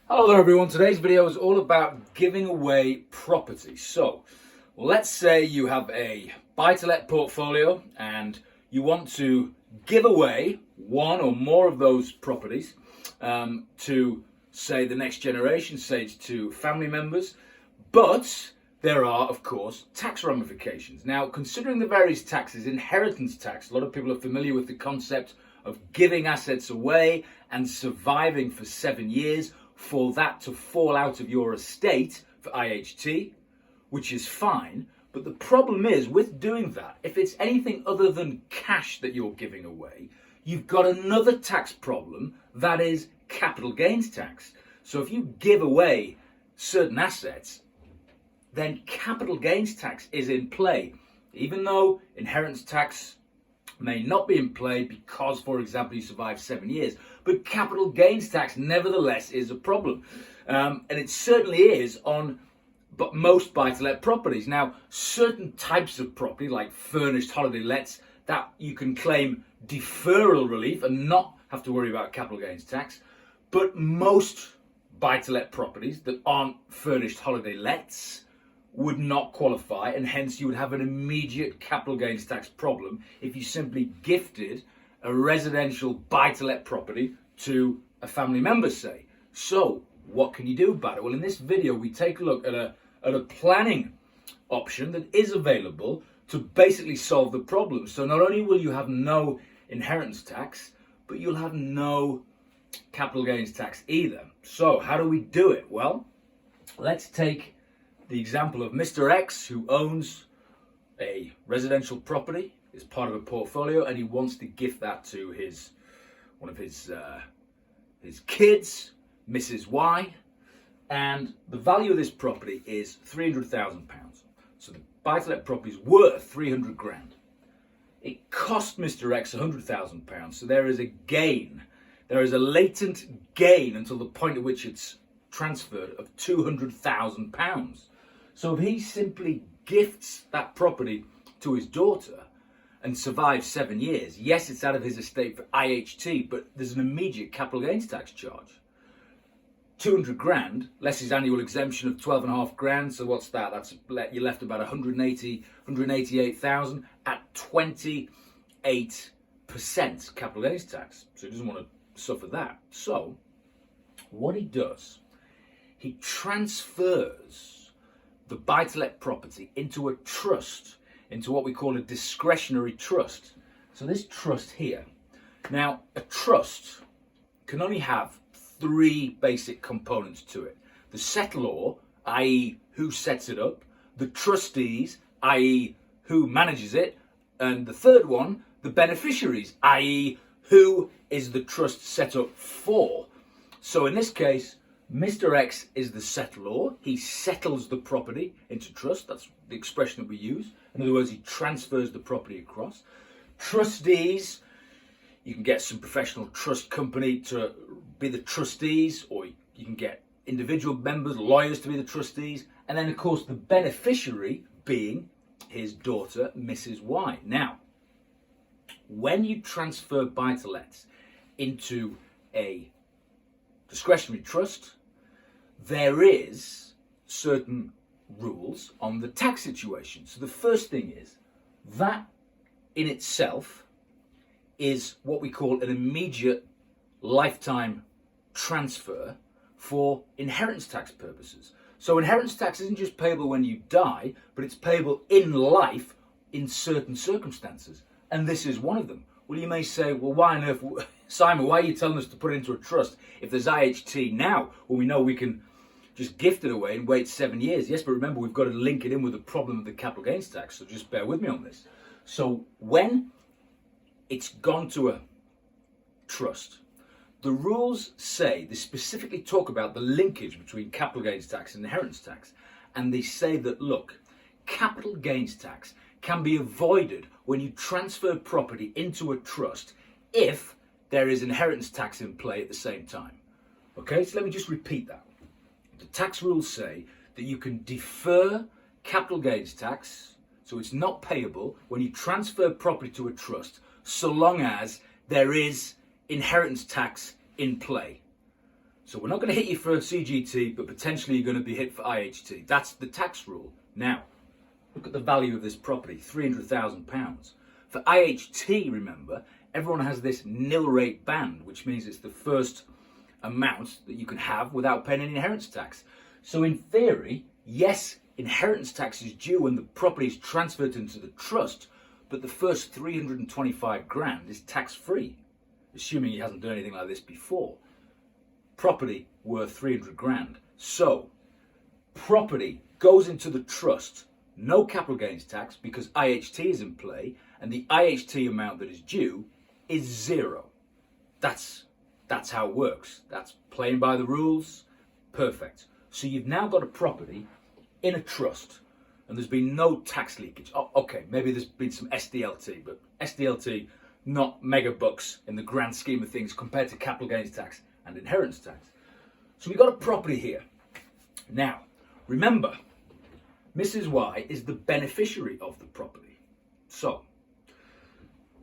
Hello there everyone, today's video is all about giving away property. So let's say you have a buy-to-let portfolio and you want to give away one or more of those properties to say the next generation, say to family members, but there are of course tax ramifications. Now, considering the various taxes, inheritance tax, a lot of people are familiar with the concept of giving assets away and surviving for 7 years for that to fall out of your estate for IHT, which is fine. But the problem is with doing that, if it's anything other than cash that you're giving away, you've got another tax problem, that is capital gains tax. So if you give away certain assets, then capital gains tax is in play, even though inheritance tax may not be in play because, for example, you survive 7 years. But capital gains tax, nevertheless, is a problem. And it certainly is on most buy-to-let properties. Now, certain types of property, like furnished holiday lets, that you can claim deferral relief and not have to worry about capital gains tax. But most buy-to-let properties that aren't furnished holiday lets would not qualify, and hence you would have an immediate capital gains tax problem if you simply gifted a residential buy-to-let property to a family member, say. So what can you do about it? Well, in this video we take a look at a planning option that is available to basically solve the problem. So not only will you have no inheritance tax, but you'll have no capital gains tax either. So how do we do it? Well, let's take the example of Mr. X, who owns a residential property, is part of a portfolio, and he wants to gift that to one of his kids, Mrs. Y, and the value of this property is £300,000. So the buy-to-let property is worth 300 grand. It cost Mr. X £100,000, so there is a gain. There is a latent gain until the point at which it's transferred of £200,000. So if he simply gifts that property to his daughter and survives 7 years, yes, it's out of his estate for IHT, but there's an immediate capital gains tax charge. 200 grand, less his annual exemption of 12.5 grand. So what's that? That's, you're left about 188,000 at 28% capital gains tax. So he doesn't want to suffer that. So what he does, he transfers the buy-to-let property into a trust, into what we call a discretionary trust. So this trust here, now a trust can only have 3 basic components to it: the settlor, i.e. who sets it up; the trustees, i.e. who manages it; and the third one, the beneficiaries, i.e. who is the trust set up for. So in this case, Mr. X is the settlor. He settles the property into trust. That's the expression that we use. In other words, he transfers the property across. Trustees, you can get some professional trust company to be the trustees, or you can get individual members, lawyers to be the trustees. And then, of course, the beneficiary being his daughter, Mrs. Y. Now, when you transfer buy-to-lets into a discretionary trust, there is certain rules on the tax situation. So the first thing is that in itself is what we call an immediate lifetime transfer for inheritance tax purposes. So inheritance tax isn't just payable when you die, but it's payable in life in certain circumstances. And this is one of them. Well, you may say, well, why on earth, Simon, why are you telling us to put it into a trust if there's IHT now, when we know we can just gift it away and wait 7 years? Yes, but remember, we've got to link it in with the problem of the capital gains tax, so just bear with me on this. So when it's gone to a trust, the rules say, they specifically talk about the linkage between capital gains tax and inheritance tax. And they say that, look, capital gains tax can be avoided when you transfer property into a trust if there is inheritance tax in play at the same time. Okay, so let me just repeat that. The tax rules say that you can defer capital gains tax, so it's not payable when you transfer property to a trust, so long as there is inheritance tax in play. So we're not going to hit you for CGT, but potentially you're going to be hit for IHT. That's the tax rule. Now, look at the value of this property, £300,000. For IHT, remember, everyone has this nil rate band, which means it's the first amount that you can have without paying any inheritance tax. So in theory, yes, inheritance tax is due when the property is transferred into the trust, but the first 325 grand is tax free, assuming he hasn't done anything like this before. Property worth 300 grand. So property goes into the trust, no capital gains tax because IHT is in play, and the IHT amount that is due is zero. That's how it works. That's playing by the rules. Perfect. So you've now got a property in a trust and there's been no tax leakage. Oh, okay, maybe there's been some SDLT, but SDLT, not mega bucks in the grand scheme of things compared to capital gains tax and inheritance tax. So we've got a property here. Now, remember, Mrs. Y is the beneficiary of the property. So,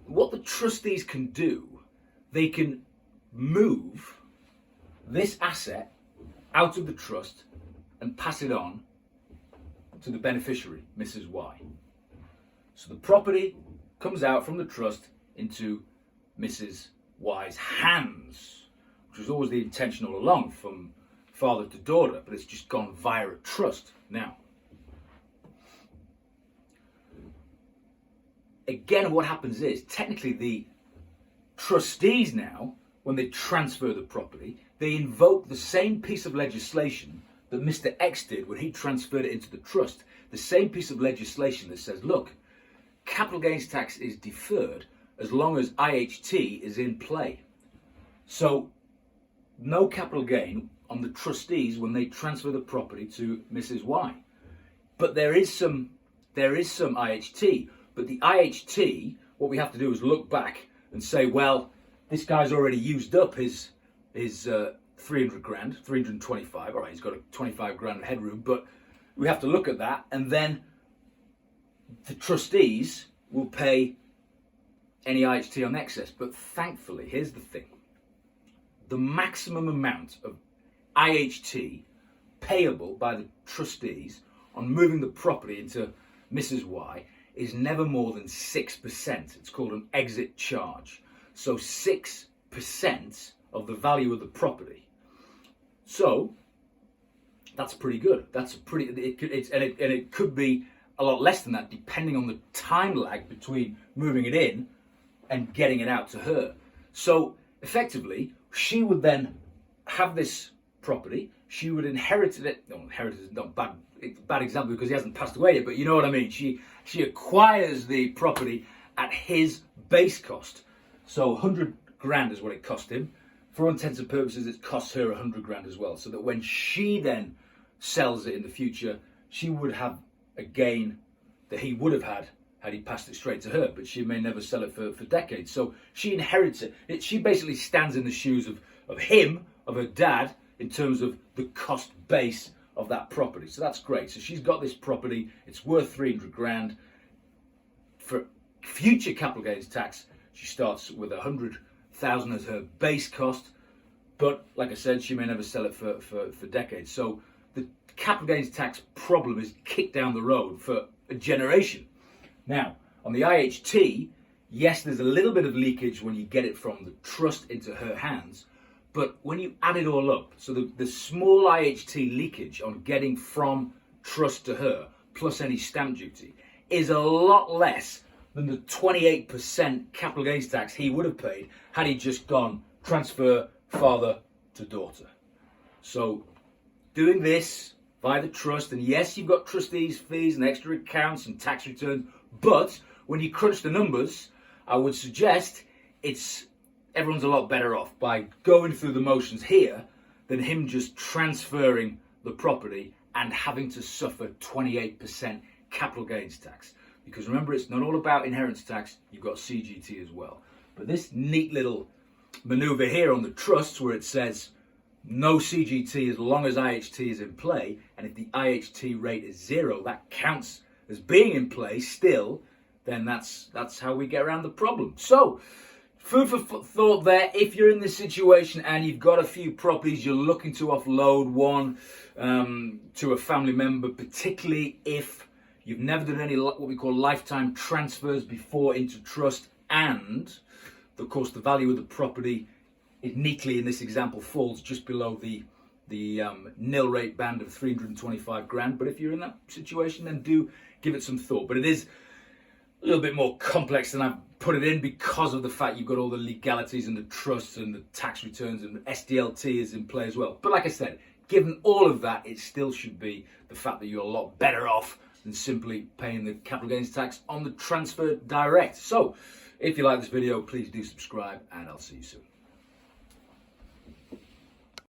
what the trustees can do, they can move this asset out of the trust and pass it on to the beneficiary, Mrs. Y. So the property comes out from the trust into Mrs. Y's hands, which was always the intention all along from father to daughter, but it's just gone via a trust. Now, again, what happens is, technically the trustees now, when they transfer the property, they invoke the same piece of legislation that Mr. X did when he transferred it into the trust. The same piece of legislation that says, look, capital gains tax is deferred as long as IHT is in play. So, no capital gain on the trustees when they transfer the property to Mrs. Y. But there is some IHT. But the IHT, what we have to do is look back and say, well, this guy's already used up his 300 grand, 325. All right, he's got a 25 grand of headroom, but we have to look at that, and then the trustees will pay any IHT on excess. But thankfully, here's the thing. The maximum amount of IHT payable by the trustees on moving the property into Mrs. Y is never more than 6%. It's called an exit charge. So 6% of the value of the property. So that's pretty good. That's a pretty. It could be a lot less than that, depending on the time lag between moving it in and getting it out to her. So effectively, she would then have this property. She would inherit it. No, inherit is not bad. It's a bad example because he hasn't passed away yet, but you know what I mean. She acquires the property at his base cost. So 100 grand is what it cost him. For all intents and purposes, it costs her 100 grand as well. So that when she then sells it in the future, she would have a gain that he would have had he passed it straight to her, but she may never sell it for decades. So she inherits it. She basically stands in the shoes of him, of her dad, in terms of the cost base of that property. So that's great. So she's got this property. It's worth 300 grand. For future capital gains tax, she starts with 100,000 as her base cost. But like I said, she may never sell it for decades. So the capital gains tax problem is kicked down the road for a generation. Now, on the IHT, yes, there's a little bit of leakage when you get it from the trust into her hands. But when you add it all up, so the small IHT leakage on getting from trust to her, plus any stamp duty, is a lot less than the 28% capital gains tax he would have paid had he just gone transfer father to daughter. So doing this via the trust, and yes, you've got trustees' fees and extra accounts and tax returns, but when you crunch the numbers, I would suggest everyone's a lot better off by going through the motions here than him just transferring the property and having to suffer 28% capital gains tax. Because remember, it's not all about inheritance tax, you've got CGT as well. But this neat little maneuver here on the trusts where it says no CGT as long as IHT is in play, and if the IHT rate is zero, that counts as being in play still, then that's how we get around the problem. So, food for thought there. If you're in this situation and you've got a few properties, you're looking to offload one to a family member, particularly if you've never done any what we call lifetime transfers before into trust, and of course the value of the property is neatly in this example falls just below the nil rate band of 325 grand. But if you're in that situation, then do give it some thought. But it is a little bit more complex than I've put it in because of the fact you've got all the legalities and the trusts and the tax returns, and SDLT is in play as well. But like I said, given all of that, it still should be the fact that you're a lot better off than simply paying the capital gains tax on the transfer direct. So if you like this video, please do subscribe, and I'll see you soon.